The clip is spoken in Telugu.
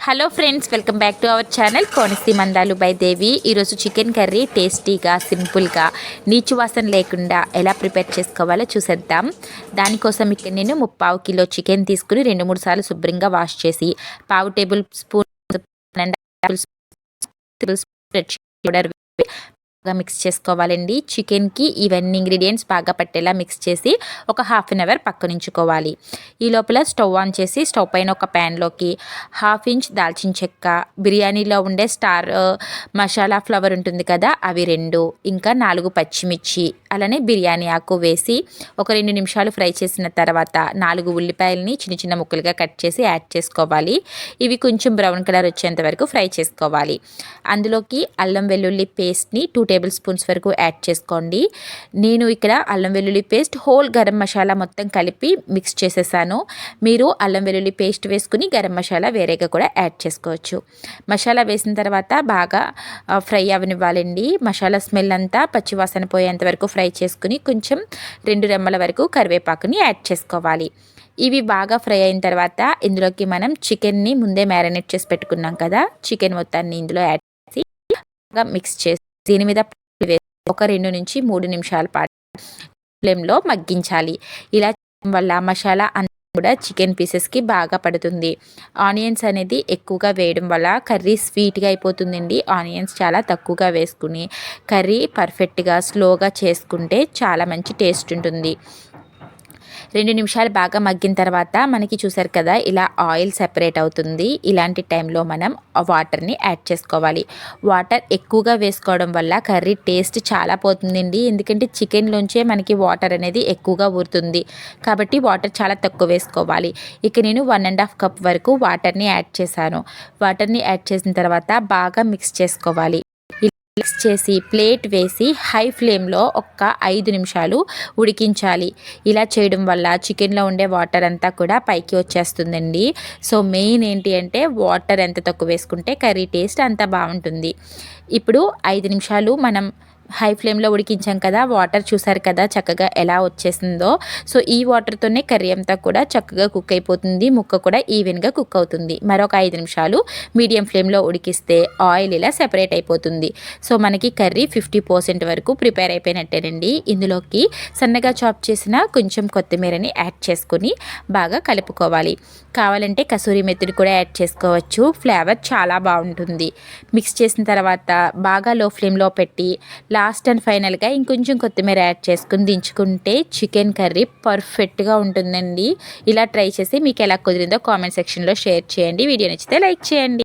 Hello friends, welcome back to our channel Konaseema అందాలు బై దేవి. ఈరోజు చికెన్ కర్రీ టేస్టీగా, సింపుల్గా, నీచు వాసన లేకుండా ఎలా ప్రిపేర్ చేసుకోవాలో చూసేద్దాం. దానికోసం ఇక్కడ నేను 3/4 కిలో చికెన్ తీసుకుని 2-3 సార్లు శుభ్రంగా వాష్ చేసి 1/2 టేబుల్ స్పూన్ మిక్స్ చేసుకోవాలండి. చికెన్కి ఇవన్నీ ఇంగ్రీడియంట్స్ బాగా పట్టేలా మిక్స్ చేసి ఒక హాఫ్ అన్ అవర్ పక్కనుంచుకోవాలి. ఈ లోపల స్టవ్ ఆన్ చేసి స్టవ్ పైన ఒక ప్యాన్లోకి 1/2 ఇంచ్ దాల్చిన చెక్క, బిర్యానీలో ఉండే స్టార్ మసాలా ఫ్లవర్ ఉంటుంది కదా, అవి 2, ఇంకా 4 పచ్చిమిర్చి, అలానే బిర్యానీ ఆకు వేసి ఒక 2 నిమిషాలు ఫ్రై చేసిన తర్వాత 4 ఉల్లిపాయలని చిన్న చిన్న ముక్కలుగా కట్ చేసి యాడ్ చేసుకోవాలి. ఇవి కొంచెం బ్రౌన్ కలర్ వచ్చేంత వరకు ఫ్రై చేసుకోవాలి. అందులోకి అల్లం వెల్లుల్లి పేస్ట్ని 2 టేబుల్ స్పూన్స్ వరకు యాడ్ చేసుకోండి. నేను ఇక్కడ అల్లం వెల్లుల్లి పేస్ట్, హోల్ గరం మసాలా మొత్తం కలిపి మిక్స్ చేసేసాను. మీరు అల్లం వెల్లుల్లి పేస్ట్ వేసుకుని గరం మసాలా వేరేగా కూడా యాడ్ చేసుకోవచ్చు. మసాలా వేసిన తర్వాత బాగా ఫ్రై అవనివ్వాలండి. మసాలా స్మెల్ అంతా పచ్చివాసన పోయేంత వరకు ఫ్రై చేసుకుని కొంచెం 2 రెమ్మల వరకు కరివేపాకుని యాడ్ చేసుకోవాలి. ఇవి బాగా ఫ్రై అయిన తర్వాత ఇందులోకి మనం చికెన్ని ముందే మ్యారినేట్ చేసి పెట్టుకున్నాం కదా, చికెన్ మొత్తాన్ని ఇందులో యాడ్ చేసి బాగా మిక్స్ చేసి దీని మీద ఒక 2 నుంచి 3 నిమిషాల పాటు ఫ్లేమ్లో మగ్గించాలి. ఇలా చేయడం వల్ల మసాలా అంతా కూడా చికెన్ పీసెస్కి బాగా పడుతుంది. ఆనియన్స్ అనేది ఎక్కువగా వేయడం వల్ల కర్రీ స్వీట్గా అయిపోతుందండి. ఆనియన్స్ చాలా తక్కువగా వేసుకుని కర్రీ పర్ఫెక్ట్గా స్లోగా చేసుకుంటే చాలా మంచి టేస్ట్ ఉంటుంది. 2 నిమిషాలు బాగా మగ్గిన తర్వాత మనకి చూసారు కదా, ఇలా ఆయిల్ సెపరేట్ అవుతుంది. ఇలాంటి టైంలో మనం వాటర్ని యాడ్ చేసుకోవాలి. వాటర్ ఎక్కువగా వేసుకోవడం వల్ల కర్రీ టేస్ట్ చాలా పోతుందండి. ఎందుకంటే చికెన్లోంచే మనకి వాటర్ అనేది ఎక్కువగా ఊరుతుంది. కాబట్టి వాటర్ చాలా తక్కువ వేసుకోవాలి. ఇక నేను 1.5 కప్ వరకు వాటర్ని యాడ్ చేశాను. వాటర్ని యాడ్ చేసిన తర్వాత బాగా మిక్స్ చేసుకోవాలి. మిక్స్ చేసి ప్లేట్ వేసి హై ఫ్లేమ్లో ఒక 5 నిమిషాలు ఉడికించాలి. ఇలా చేయడం వల్ల చికెన్లో ఉండే వాటర్ అంతా కూడా పైకి వచ్చేస్తుందండి. సో మెయిన్ ఏంటి అంటే వాటర్ ఎంత తక్కువ వేసుకుంటే కర్రీ టేస్ట్ అంత బాగుంటుంది. ఇప్పుడు 5 నిమిషాలు మనం హై ఫ్లేమ్లో ఉడికించాం కదా, వాటర్ చూసారు కదా చక్కగా ఎలా వచ్చేసిందో. సో ఈ వాటర్తోనే కర్రీ అంతా కూడా చక్కగా కుక్ అయిపోతుంది. ముక్క కూడా ఈవెన్గా కుక్ అవుతుంది. మరొక 5 నిమిషాలు మీడియం ఫ్లేమ్లో ఉడికిస్తే ఆయిల్ ఇలా సెపరేట్ అయిపోతుంది. సో మనకి కర్రీ 50% వరకు ప్రిపేర్ అయిపోయినట్టేనండి. ఇందులోకి సన్నగా చాప్ చేసిన కొంచెం కొత్తిమీరని యాడ్ చేసుకొని బాగా కలుపుకోవాలి. కావాలంటే కసూరి మెత్తిని కూడా యాడ్ చేసుకోవచ్చు. ఫ్లేవర్ చాలా బాగుంటుంది. మిక్స్ చేసిన తర్వాత బాగా లో ఫ్లేమ్లో పెట్టి లాస్ట్ అండ్ ఫైనల్గా ఇంకొంచెం కొత్తిమీర యాడ్ చేసుకుని దించుకుంటే చికెన్ కర్రీ పర్ఫెక్ట్గా ఉంటుందండి. ఇలా ట్రై చేసి మీకు ఎలా కుదిరిందో కామెంట్ సెక్షన్లో షేర్ చేయండి. వీడియో నచ్చితే లైక్ చేయండి.